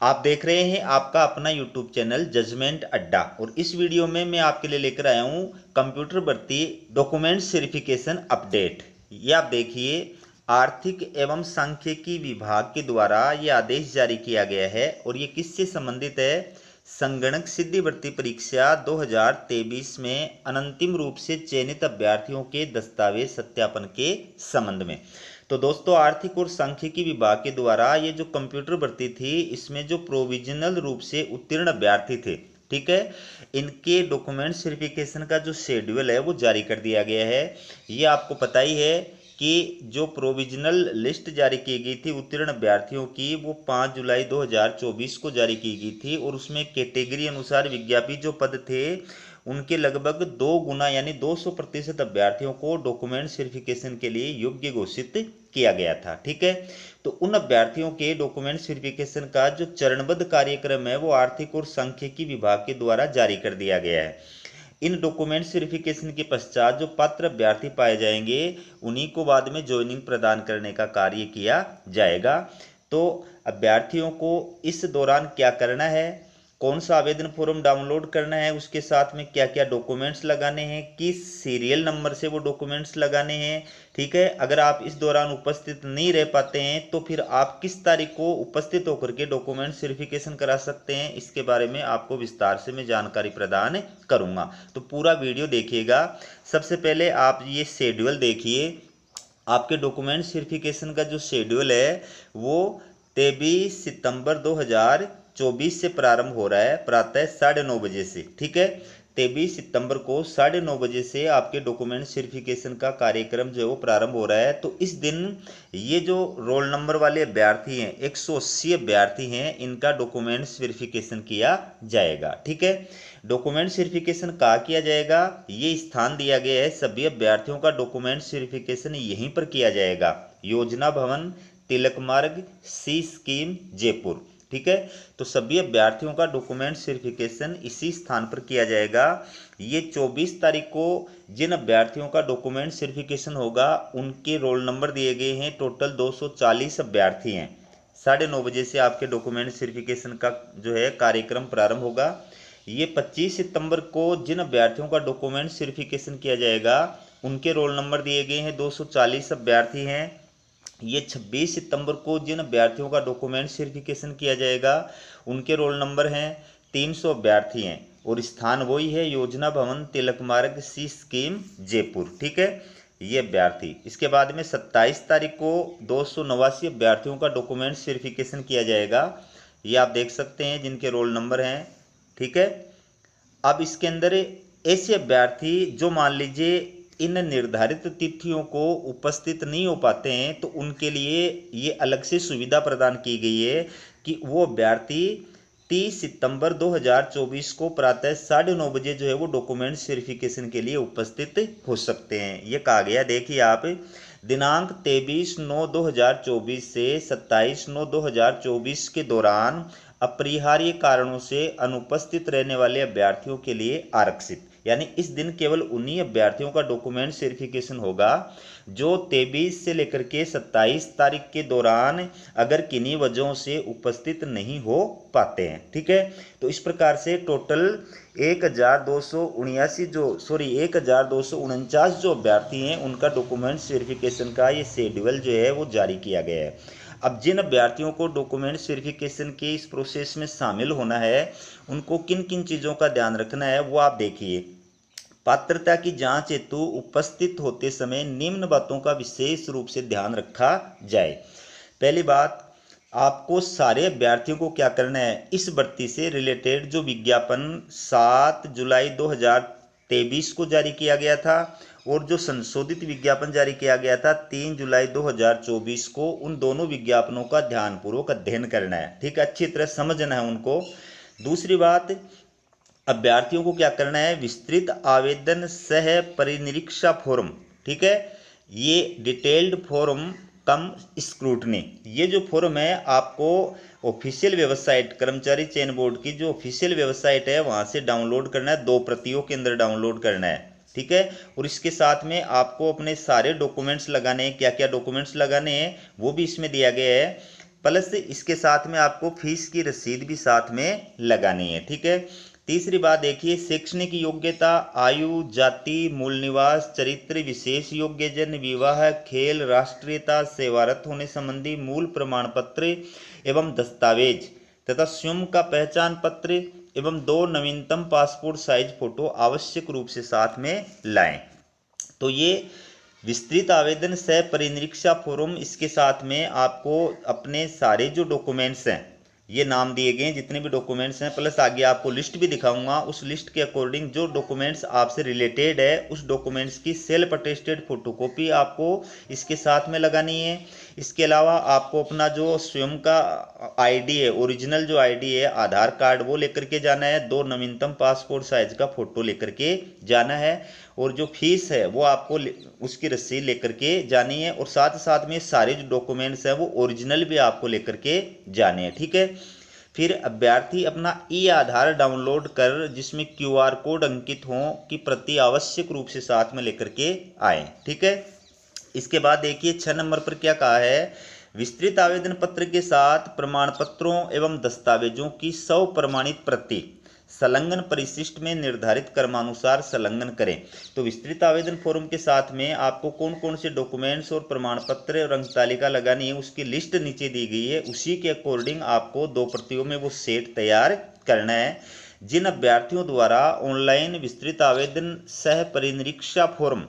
आप देख रहे हैं आपका अपना यूट्यूब चैनल जजमेंट अड्डा। और इस वीडियो में मैं आपके लिए लेकर आया हूं कंप्यूटर भर्ती डॉक्यूमेंट वेरिफिकेशन अपडेट। ये आप देखिए, आर्थिक एवं सांख्यिकी विभाग के द्वारा ये आदेश जारी किया गया है और ये किससे संबंधित है? संगणक सिद्धि भर्ती परीक्षा 2023 में अनंतिम रूप से चयनित अभ्यर्थियों के दस्तावेज सत्यापन के संबंध में। तो दोस्तों, आर्थिक और सांख्यिकी विभाग के द्वारा ये जो कंप्यूटर भर्ती थी, इसमें जो प्रोविजनल रूप से उत्तीर्ण अभ्यर्थी थे, ठीक है, इनके डॉक्यूमेंट वेरिफिकेशन का जो शेड्यूल है वो जारी कर दिया गया है। ये आपको पता ही है कि जो प्रोविजनल लिस्ट जारी की गई थी उत्तीर्ण अभ्यर्थियों की, वो 5 जुलाई 2024 को जारी की गई थी और उसमें कैटेगरी अनुसार विज्ञापित जो पद थे उनके लगभग 2 गुना यानी 200% अभ्यर्थियों को डॉक्यूमेंट वेरिफिकेशन के लिए योग्य घोषित किया गया था। ठीक है, तो उन अभ्यर्थियों के डॉक्यूमेंट वेरिफिकेशन का जो चरणबद्ध कार्यक्रम है वो आर्थिक और सांख्यिकी विभाग के द्वारा जारी कर दिया गया है। इन डॉक्यूमेंट्स वेरिफिकेशन के पश्चात जो पात्र अभ्यर्थी पाए जाएंगे उन्हीं को बाद में ज्वाइनिंग प्रदान करने का कार्य किया जाएगा। तो अभ्यर्थियों को इस दौरान क्या करना है, कौन सा आवेदन फॉर्म डाउनलोड करना है, उसके साथ में क्या क्या डॉक्यूमेंट्स लगाने हैं, किस सीरियल नंबर से वो डॉक्यूमेंट्स लगाने हैं। ठीक है, अगर आप इस दौरान उपस्थित नहीं रह पाते हैं तो फिर आप किस तारीख को उपस्थित होकर के डॉक्यूमेंट्स वेरिफिकेशन करा सकते हैं, इसके बारे में आपको विस्तार से मैं जानकारी प्रदान करूंगा। तो पूरा वीडियो देखिएगा। सबसे पहले आप ये शेड्यूल देखिए। आपके डॉक्यूमेंट्स वेरिफिकेशन का जो शेड्यूल है वो 23 सितंबर 2024 से प्रारंभ हो रहा है प्रातः 9:30 बजे से। ठीक है, 23 सितंबर को 9:30 बजे से आपके डॉक्यूमेंट्स वेरिफिकेशन का कार्यक्रम जो है वो प्रारंभ हो रहा है। तो इस दिन ये जो रोल नंबर वाले अभ्यर्थी हैं, 180 अभ्यर्थी हैं, इनका डॉक्यूमेंट्स वेरिफिकेशन किया जाएगा। ठीक है, डॉक्यूमेंट्स वेरिफिकेशन कहाँ किया जाएगा, ये स्थान दिया गया है। सभी अभ्यर्थियों का डॉक्यूमेंट्स वेरिफिकेशन यहीं पर किया जाएगा, योजना भवन, तिलक मार्ग, सी स्कीम, जयपुर। ठीक है, तो सभी अभ्यर्थियों का डॉक्यूमेंट्स वेरिफिकेशन इसी स्थान पर किया जाएगा। ये 24 तारीख को जिन अभ्यर्थियों का डॉक्यूमेंट्स वेरिफिकेशन होगा उनके रोल नंबर दिए गए हैं। टोटल 240 अभ्यर्थी हैं। 9:30 बजे से आपके डॉक्यूमेंट्स वेरिफिकेशन का जो है कार्यक्रम प्रारंभ होगा। ये 25 सितंबर को जिन अभ्यर्थियों का डॉक्यूमेंट्स वेरिफिकेशन किया जाएगा उनके रोल नंबर दिए गए हैं, 240 अभ्यर्थी हैं। ये 26 सितंबर को जिन अभ्यर्थियों का डॉक्यूमेंट्स वेरिफिकेशन किया जाएगा उनके रोल नंबर हैं, 300 अभ्यर्थी हैं और स्थान वही है, योजना भवन, तिलक मार्ग, सी स्कीम, जयपुर। ठीक है, ये अभ्यर्थी। इसके बाद में 27 तारीख को 289 अभ्यर्थियों का डॉक्यूमेंट्स वेरिफिकेशन किया जाएगा। ये आप देख सकते हैं जिनके रोल नंबर हैं। ठीक है, अब इसके अंदर ऐसे अभ्यर्थी जो मान लीजिए इन निर्धारित तिथियों को उपस्थित नहीं हो पाते हैं तो उनके लिए ये अलग से सुविधा प्रदान की गई है कि वो अभ्यर्थी 30 सितंबर 2024 को प्रातः 9:30 बजे जो है वो डॉक्यूमेंट्स वेरिफिकेशन के लिए उपस्थित हो सकते हैं। ये कहा गया, देखिए आप, दिनांक 23/9/2024 से 27/9/2024 के दौरान अपरिहार्य कारणों से अनुपस्थित रहने वाले अभ्यर्थियों के लिए आरक्षित, यानी इस दिन केवल उन्हीं अभ्यर्थियों का डॉक्यूमेंट्स वेरिफिकेशन होगा जो 23 से लेकर के 27 तारीख के दौरान अगर किन्हीं वजहों से उपस्थित नहीं हो पाते हैं। ठीक है, तो इस प्रकार से टोटल 1249 जो अभ्यर्थी हैं उनका डॉक्यूमेंट्स वेरिफिकेशन का ये शेड्यूल जो है वो जारी किया गया है। अब जिन अभ्यर्थियों को डॉक्यूमेंट्स वेरिफिकेशन के इस प्रोसेस में शामिल होना है उनको किन किन चीज़ों का ध्यान रखना है वो आप देखिए। पात्रता की जांच हेतु उपस्थित होते समय निम्न बातों का विशेष रूप से ध्यान रखा जाए। पहली बात, आपको सारे अभ्यर्थियों को क्या करना है, इस भर्ती से रिलेटेड जो विज्ञापन 7 जुलाई 2023 को जारी किया गया था और जो संशोधित विज्ञापन जारी किया गया था 3 जुलाई 2024 को, उन दोनों विज्ञापनों का ध्यानपूर्वक अध्ययन करना है। ठीक है, अच्छी तरह समझना है उनको। दूसरी बात, अभ्यर्थियों को क्या करना है, विस्तृत आवेदन सह परिनिरीक्षा फॉर्म, ठीक है, ये डिटेल्ड फॉर्म कम स्क्रूटनी, ये जो फॉर्म है आपको ऑफिशियल वेबसाइट, कर्मचारी चयन बोर्ड की जो ऑफिशियल वेबसाइट है वहाँ से डाउनलोड करना है, 2 प्रतियों के अंदर डाउनलोड करना है। ठीक है, और इसके साथ में आपको अपने सारे डॉक्यूमेंट्स लगाने हैं। क्या क्या डॉक्यूमेंट्स लगाने हैं वो भी इसमें दिया गया है। प्लस इसके साथ में आपको फीस की रसीद भी साथ में लगानी है। ठीक है। तीसरी बात देखिए, शैक्षणिक योग्यता, आयु, जाति, मूल निवास, चरित्र, विशेष योग्यजन, विवाह, खेल, राष्ट्रीयता, सेवारत होने संबंधी मूल प्रमाण पत्र एवं दस्तावेज तथा स्वयं का पहचान पत्र एवं 2 नवीनतम पासपोर्ट साइज फोटो आवश्यक रूप से साथ में लाएं। तो ये विस्तृत आवेदन सह परिनिरीक्षा फॉर्म, इसके साथ में आपको अपने सारे जो डॉक्यूमेंट्स हैं, ये नाम दिए गए हैं जितने भी डॉक्यूमेंट्स हैं, प्लस आगे आपको लिस्ट भी दिखाऊंगा, उस लिस्ट के अकॉर्डिंग जो डॉक्यूमेंट्स आपसे रिलेटेड है उस डॉक्यूमेंट्स की सेल्फ अटेस्टेड फोटोकॉपी आपको इसके साथ में लगानी है। इसके अलावा आपको अपना जो स्वयं का आईडी है, ओरिजिनल जो आईडी है, आधार कार्ड, वो लेकर के जाना है। 2 नवीनतम पासपोर्ट साइज का फोटो लेकर के जाना है और जो फीस है वो आपको उसकी रसीद लेकर के जानी है और साथ साथ में सारे जो डॉक्यूमेंट्स हैं वो ओरिजिनल भी आपको लेकर के जाने हैं। ठीक है। फिर अभ्यर्थी अपना ई आधार डाउनलोड कर जिसमें QR कोड अंकित हो की प्रति आवश्यक रूप से साथ में लेकर के आए। ठीक है। इसके बाद देखिए 6 नंबर पर क्या कहा है, विस्तृत आवेदन पत्र के साथ प्रमाण पत्रों एवं दस्तावेजों की 100 प्रमाणित प्रति संलग्न परिशिष्ट में निर्धारित क्रमानुसार संलग्न करें। तो विस्तृत आवेदन फॉर्म के साथ में आपको कौन कौन से डॉक्यूमेंट्स और प्रमाण पत्र और अंक तालिका लगानी है उसकी लिस्ट नीचे दी गई है। उसी के अकॉर्डिंग आपको 2 प्रतियों में वो सेट तैयार करना है। जिन अभ्यर्थियों द्वारा ऑनलाइन विस्तृत आवेदन सह परिनिरीक्षा फॉर्म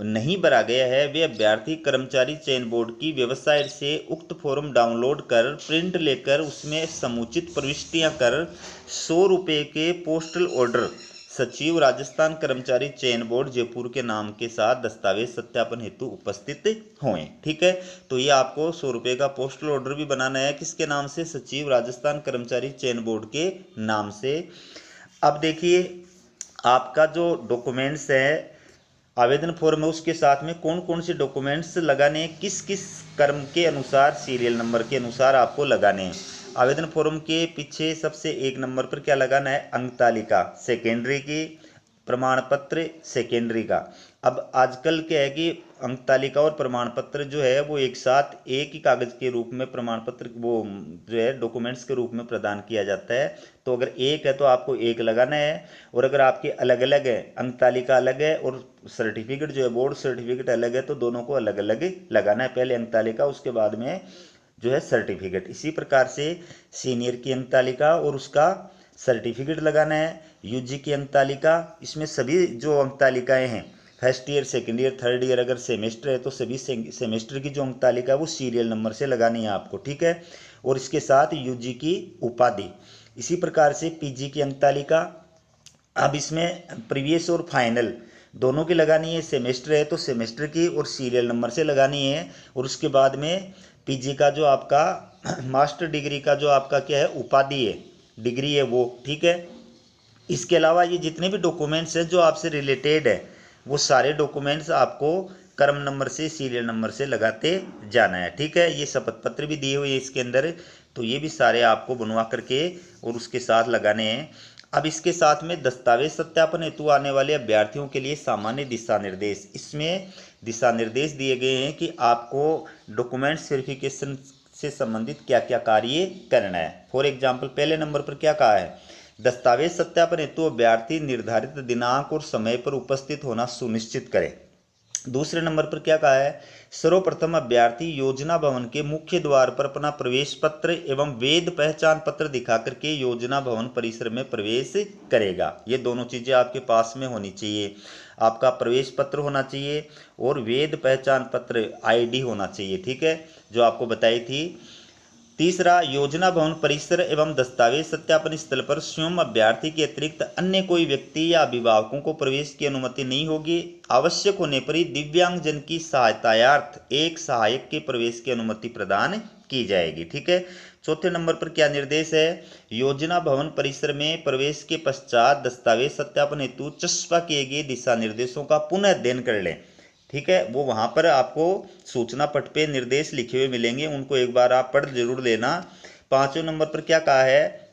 नहीं भरा गया है वे अभ्यर्थी कर्मचारी चयन बोर्ड की वेबसाइट से उक्त फॉर्म डाउनलोड कर प्रिंट लेकर उसमें समुचित प्रविष्टियां कर 100 रुपये के पोस्टल ऑर्डर सचिव राजस्थान कर्मचारी चयन बोर्ड जयपुर के नाम के साथ दस्तावेज सत्यापन हेतु उपस्थित हों। ठीक है। तो ये आपको 100 रुपये का पोस्टल ऑर्डर भी बनाना है, किसके नाम से, सचिव राजस्थान कर्मचारी चयन बोर्ड के नाम से। अब देखिए आपका जो डॉक्यूमेंट्स है आवेदन फॉर्म है उसके साथ में कौन कौन से डॉक्यूमेंट्स लगाने हैं, किस किस क्रम के अनुसार, सीरियल नंबर के अनुसार आपको लगाने हैं। आवेदन फॉर्म के पीछे सबसे 1 नंबर पर क्या लगाना है, अंक तालिका सेकेंडरी की, प्रमाण पत्र सेकेंडरी का। अब आजकल क्या है कि अंक तालिका और प्रमाण पत्र जो है वो एक साथ एक ही कागज के रूप में प्रमाण पत्र वो जो है डॉक्यूमेंट्स के रूप में प्रदान किया जाता है। तो अगर एक है तो आपको एक लगाना है और अगर आपके अलग अलग है, अंक तालिका अलग है और सर्टिफिकेट जो है बोर्ड सर्टिफिकेट अलग है, तो दोनों को अलग अलग लगाना है। पहले अंक तालिका उसके बाद में जो है सर्टिफिकेट। इसी प्रकार से सीनियर की अंक तालिका और उसका सर्टिफिकेट लगाना है। यूजी की अंक तालिका, इसमें सभी जो अंक तालिकाएँ हैं first year, second year, third year, अगर सेमेस्टर है तो सभी सेमेस्टर की जो अंक तालिका है वो सीरियल नंबर से लगानी है आपको। ठीक है। और इसके साथ यूजी की उपाधि। इसी प्रकार से पीजी की अंक तालिका, अब इसमें प्रीवियस और फाइनल दोनों की लगानी है। सेमेस्टर है तो सेमेस्टर की और सीरियल नंबर से लगानी है। और उसके बाद में पीजी का जो आपका मास्टर डिग्री का जो आपका क्या है उपाधि है, डिग्री है वो। ठीक है। इसके अलावा ये जितने भी डॉक्यूमेंट्स हैं जो आपसे रिलेटेड है वो सारे डॉक्यूमेंट्स आपको क्रम नंबर से, सीरियल नंबर से लगाते जाना है। ठीक है। ये शपथ पत्र भी दिए हुए हैं इसके अंदर, तो ये भी सारे आपको बनवा करके और उसके साथ लगाने हैं। अब इसके साथ में दस्तावेज सत्यापन हेतु आने वाले अभ्यर्थियों के लिए सामान्य दिशा निर्देश, इसमें दिशा निर्देश दिए गए हैं कि आपको डॉक्यूमेंट्स वेरिफिकेशन से संबंधित क्या क्या कार्य करना है। फॉर एग्जाम्पल पहले नंबर पर क्या कहा है, दस्तावेज सत्यापन हेतु अभ्यर्थी निर्धारित दिनांक और समय पर उपस्थित होना सुनिश्चित करें। दूसरे नंबर पर क्या कहा है, सर्वप्रथम अभ्यर्थी योजना भवन के मुख्य द्वार पर अपना प्रवेश पत्र एवं वैध पहचान पत्र दिखा करके योजना भवन परिसर में प्रवेश करेगा। ये दोनों चीज़ें आपके पास में होनी चाहिए। आपका प्रवेश पत्र होना चाहिए और वैध पहचान पत्र आईडी होना चाहिए। ठीक है, जो आपको बताई थी। तीसरा, योजना भवन परिसर एवं दस्तावेज सत्यापन स्थल पर स्वयं अभ्यर्थी के अतिरिक्त अन्य कोई व्यक्ति या अभिभावकों को प्रवेश की अनुमति नहीं होगी। आवश्यक होने पर ही दिव्यांगजन की सहायतार्थ एक सहायक के प्रवेश की अनुमति प्रदान की जाएगी। ठीक है। चौथे नंबर पर क्या निर्देश है, योजना भवन परिसर में प्रवेश के पश्चात दस्तावेज सत्यापन हेतु चस्पा किए गए दिशा निर्देशों का पुनः अध्ययन कर लें। ठीक है, वो वहाँ पर आपको सूचना पट पे निर्देश लिखे हुए मिलेंगे, उनको एक बार आप पढ़ जरूर लेना। पांचवें नंबर पर क्या कहा है,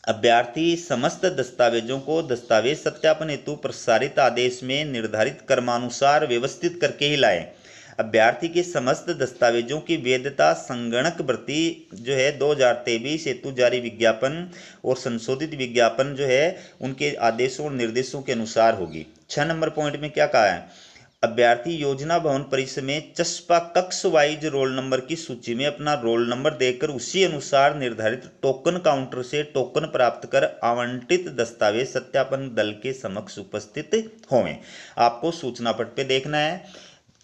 अभ्यर्थी समस्त दस्तावेजों को दस्तावेज सत्यापन हेतु प्रसारित आदेश में निर्धारित क्रमानुसार व्यवस्थित करके ही लाएं। अभ्यर्थी के समस्त दस्तावेजों की वैधता संगणक भर्ती जो है 2023 हेतु जारी विज्ञापन और संशोधित विज्ञापन जो है उनके आदेशों और निर्देशों के अनुसार होगी। 6 नंबर पॉइंट में क्या कहा है, अभ्यर्थी योजना भवन परिसर में चस्पा कक्ष वाइज रोल नंबर की सूची में अपना रोल नंबर देकर उसी अनुसार निर्धारित टोकन काउंटर से टोकन प्राप्त कर आवंटित दस्तावेज सत्यापन दल के समक्ष उपस्थित होवें। आपको सूचना पट पे देखना है,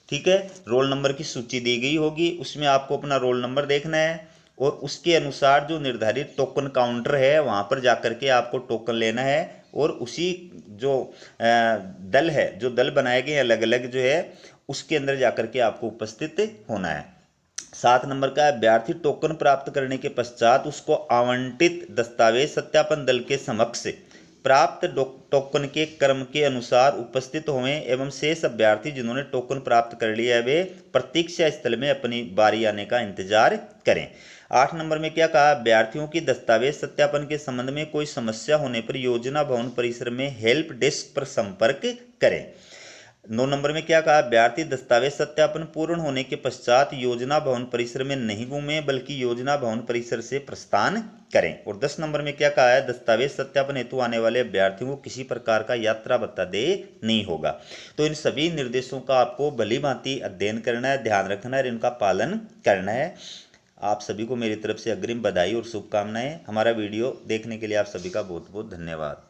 ठीक है। रोल नंबर की सूची दी गई होगी, उसमें आपको अपना रोल नंबर देखना है और उसके अनुसार जो निर्धारित टोकन काउंटर है वहाँ पर जाकर के आपको टोकन लेना है और उसी जो दल है, जो दल बनाए गए अलग अलग जो है उसके अंदर जाकर के आपको उपस्थित होना है। 7 नंबर का अभ्यर्थी टोकन प्राप्त करने के पश्चात उसको आवंटित दस्तावेज सत्यापन दल के समक्ष प्राप्त टोकन के क्रम के अनुसार उपस्थित होवें एवं शेष अभ्यर्थी जिन्होंने टोकन प्राप्त कर लिया है वे प्रतीक्षा स्थल में अपनी बारी आने का इंतजार करें। 8 नंबर में क्या कहा, अभ्यर्थियों की दस्तावेज सत्यापन के संबंध में कोई समस्या होने पर योजना भवन परिसर में हेल्प डेस्क पर संपर्क करें। 9 नंबर में क्या कहा, अभ्यर्थी दस्तावेज सत्यापन पूर्ण होने के पश्चात योजना भवन परिसर में नहीं घूमें बल्कि योजना भवन परिसर से प्रस्थान करें। और 10 नंबर में क्या कहा है, दस्तावेज सत्यापन हेतु आने वाले अभ्यर्थियों को किसी प्रकार का यात्रा भत्ता दे नहीं होगा। तो इन सभी निर्देशों का आपको भली भांति अध्ययन करना है, ध्यान रखना है और इनका पालन करना है। आप सभी को मेरी तरफ से अग्रिम बधाई और शुभकामनाएं। हमारा वीडियो देखने के लिए आप सभी का बहुत बहुत धन्यवाद।